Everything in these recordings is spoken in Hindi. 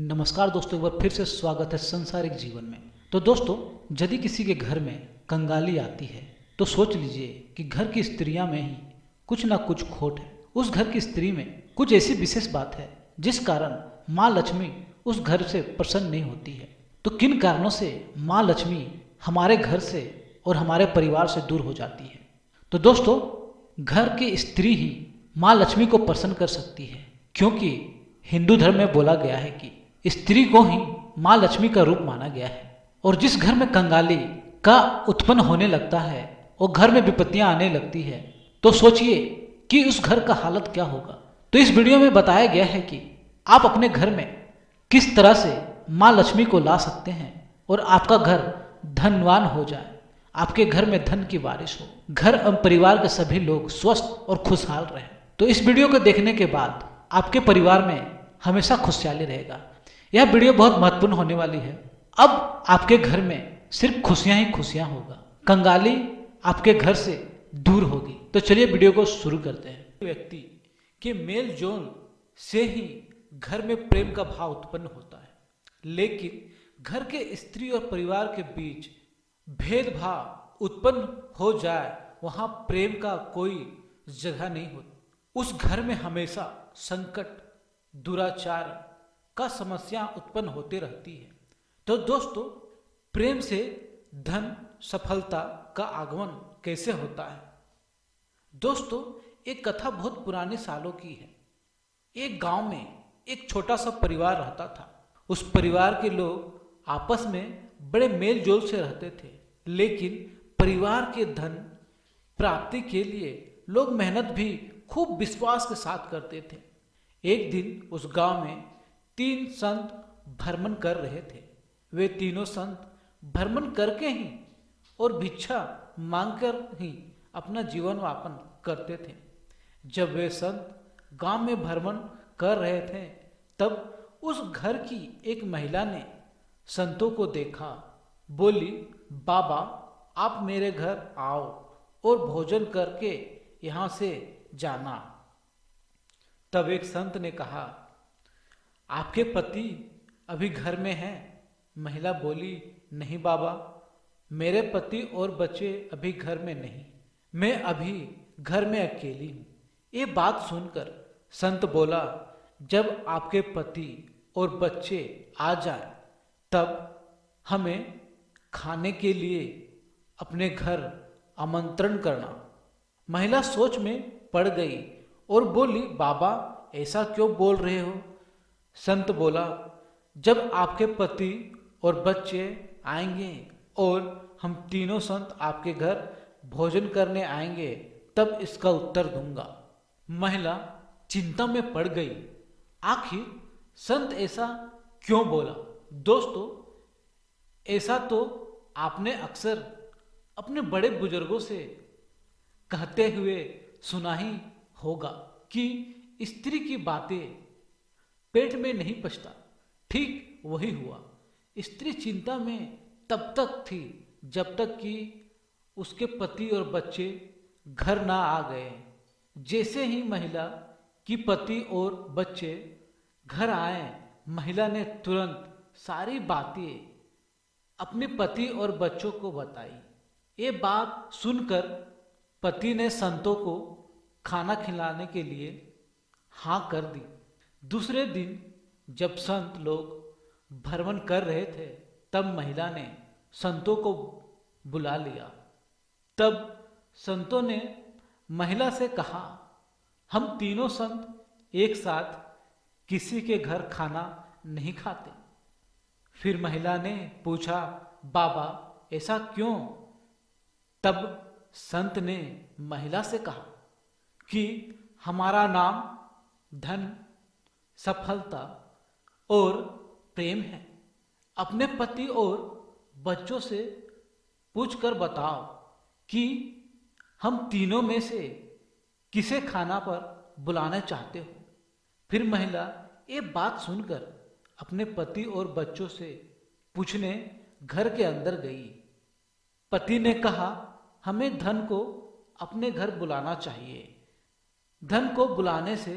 नमस्कार दोस्तों, एक बार फिर से स्वागत है संसारिक जीवन में। तो दोस्तों, यदि किसी के घर में कंगाली आती है तो सोच लीजिए कि घर की स्त्रियां में ही कुछ ना कुछ खोट है। उस घर की स्त्री में कुछ ऐसी विशेष बात है जिस कारण माँ लक्ष्मी उस घर से प्रसन्न नहीं होती है। तो किन कारणों से माँ लक्ष्मी हमारे घर से और हमारे परिवार से दूर हो जाती है? तो दोस्तों, घर की स्त्री ही माँ लक्ष्मी को प्रसन्न कर सकती है, क्योंकि हिंदू धर्म में बोला गया है कि स्त्री को ही माँ लक्ष्मी का रूप माना गया है। और जिस घर में कंगाली का उत्पन्न होने लगता है और घर में विपत्तियां आने लगती है, तो सोचिए कि उस घर का हालत क्या होगा। तो इस वीडियो में बताया गया है कि आप अपने घर में किस तरह से माँ लक्ष्मी को ला सकते हैं और आपका घर धनवान हो जाए, आपके घर में धन की बारिश हो, घर एवं परिवार के सभी लोग स्वस्थ और खुशहाल रहें। तो इस वीडियो को देखने के बाद आपके परिवार में हमेशा खुशहाली रहेगा। यह वीडियो बहुत महत्वपूर्ण होने वाली है। अब आपके घर में सिर्फ खुशियां ही खुशियां होगा, कंगाली आपके घर से दूर होगी। तो चलिए वीडियो को शुरू करते हैं। व्यक्ति के मेल जोल से ही घर में प्रेम का भाव उत्पन्न होता है, लेकिन घर के स्त्री और परिवार के बीच भेदभाव उत्पन्न हो जाए, वहां प्रेम का कोई जगह नहीं होती। उस घर में हमेशा संकट, दुराचार का समस्या उत्पन्न होती रहती है। तो दोस्तों, प्रेम से धन सफलता का आगमन कैसे होता है? दोस्तों, एक कथा बहुत पुराने सालों की है। एक गांव में एक छोटा सा परिवार रहता था। उस परिवार के लोग आपस में बड़े मेल जोल से रहते थे, लेकिन परिवार के धन प्राप्ति के लिए लोग मेहनत भी खूब विश्वास के साथ करते थे। एक दिन उस गांव में 3 संत भ्रमण कर रहे थे। वे तीनों संत भ्रमण करके ही और भिक्षा मांगकर ही अपना जीवन यापन करते थे। जब वे संत गांव में भ्रमण कर रहे थे, तब उस घर की एक महिला ने संतों को देखा। बोली, बाबा, आप मेरे घर आओ और भोजन करके यहाँ से जाना। तब एक संत ने कहा, आपके पति अभी घर में हैं? महिला बोली, नहीं बाबा, मेरे पति और बच्चे अभी घर में नहीं, मैं अभी घर में अकेली हूँ। ये बात सुनकर संत बोला, जब आपके पति और बच्चे आ जाए तब हमें खाने के लिए अपने घर आमंत्रण करना। महिला सोच में पड़ गई और बोली, बाबा, ऐसा क्यों बोल रहे हो? संत बोला, जब आपके पति और बच्चे आएंगे और हम तीनों संत आपके घर भोजन करने आएंगे, तब इसका उत्तर दूंगा। महिला चिंता में पड़ गई। आखिर संत ऐसा क्यों बोला? दोस्तों, ऐसा तो आपने अक्सर अपने बड़े बुजुर्गों से कहते हुए सुना ही होगा कि स्त्री की बातें पेट में नहीं पचता। ठीक वही हुआ। स्त्री चिंता में तब तक थी जब तक कि उसके पति और बच्चे घर ना आ गए। जैसे ही महिला की पति और बच्चे घर आए, महिला ने तुरंत सारी बातें अपने पति और बच्चों को बताई। ये बात सुनकर पति ने संतों को खाना खिलाने के लिए हाँ कर दी। दूसरे दिन जब संत लोग भ्रमण कर रहे थे, तब महिला ने संतों को बुला लिया। तब संतों ने महिला से कहा, हम तीनों संत एक साथ किसी के घर खाना नहीं खाते। फिर महिला ने पूछा, बाबा, ऐसा क्यों? तब संत ने महिला से कहा कि हमारा नाम धन, सफलता और प्रेम है। अपने पति और बच्चों से पूछकर बताओ कि हम तीनों में से किसे खाना पर बुलाना चाहते हो। फिर महिला ये बात सुनकर अपने पति और बच्चों से पूछने घर के अंदर गई। पति ने कहा, हमें धन को अपने घर बुलाना चाहिए। धन को बुलाने से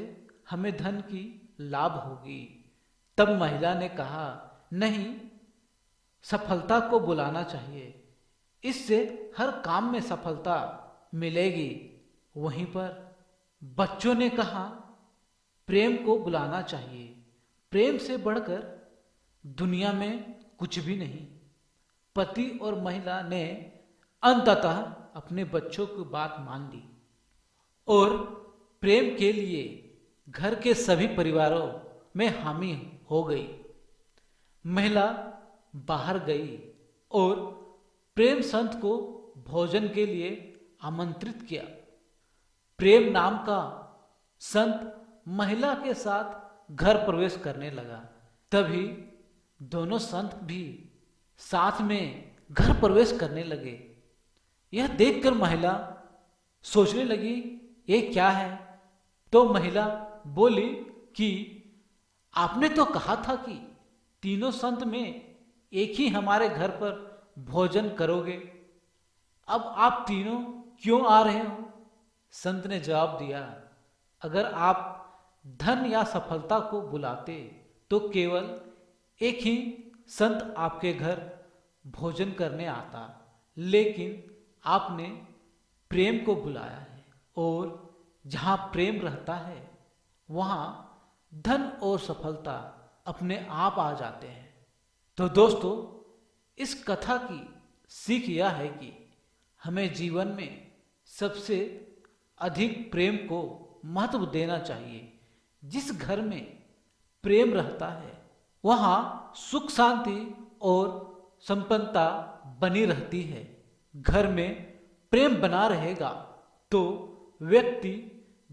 हमें धन की लाभ होगी। तब महिला ने कहा, नहीं, सफलता को बुलाना चाहिए, इससे हर काम में सफलता मिलेगी। वहीं पर बच्चों ने कहा, प्रेम को बुलाना चाहिए, प्रेम से बढ़कर दुनिया में कुछ भी नहीं। पति और महिला ने अंततः अपने बच्चों की बात मान ली और प्रेम के लिए घर के सभी परिवारों में हामी हो गई। महिला बाहर गई और प्रेम संत को भोजन के लिए आमंत्रित किया। प्रेम नाम का संत महिला के साथ घर प्रवेश करने लगा। तभी दोनों संत भी साथ में घर प्रवेश करने लगे। यह देखकर महिला सोचने लगी, ये क्या है? तो महिला बोली कि आपने तो कहा था कि तीनों संत में एक ही हमारे घर पर भोजन करोगे, अब आप तीनों क्यों आ रहे हो? संत ने जवाब दिया, अगर आप धन या सफलता को बुलाते तो केवल एक ही संत आपके घर भोजन करने आता, लेकिन आपने प्रेम को बुलाया है और जहाँ प्रेम रहता है वहाँ धन और सफलता अपने आप आ जाते हैं। तो दोस्तों, इस कथा की सीख यह है कि हमें जीवन में सबसे अधिक प्रेम को महत्व देना चाहिए। जिस घर में प्रेम रहता है वहाँ सुख शांति और संपन्नता बनी रहती है। घर में प्रेम बना रहेगा तो व्यक्ति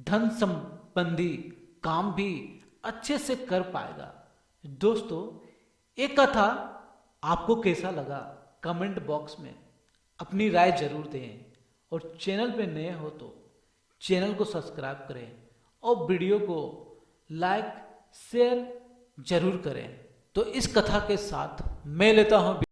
धन संबंधी काम भी अच्छे से कर पाएगा। दोस्तों, ये कथा आपको कैसा लगा कमेंट बॉक्स में अपनी राय जरूर दें और चैनल पे नए हो तो चैनल को सब्सक्राइब करें और वीडियो को लाइक शेयर जरूर करें। तो इस कथा के साथ मैं लेता हूँ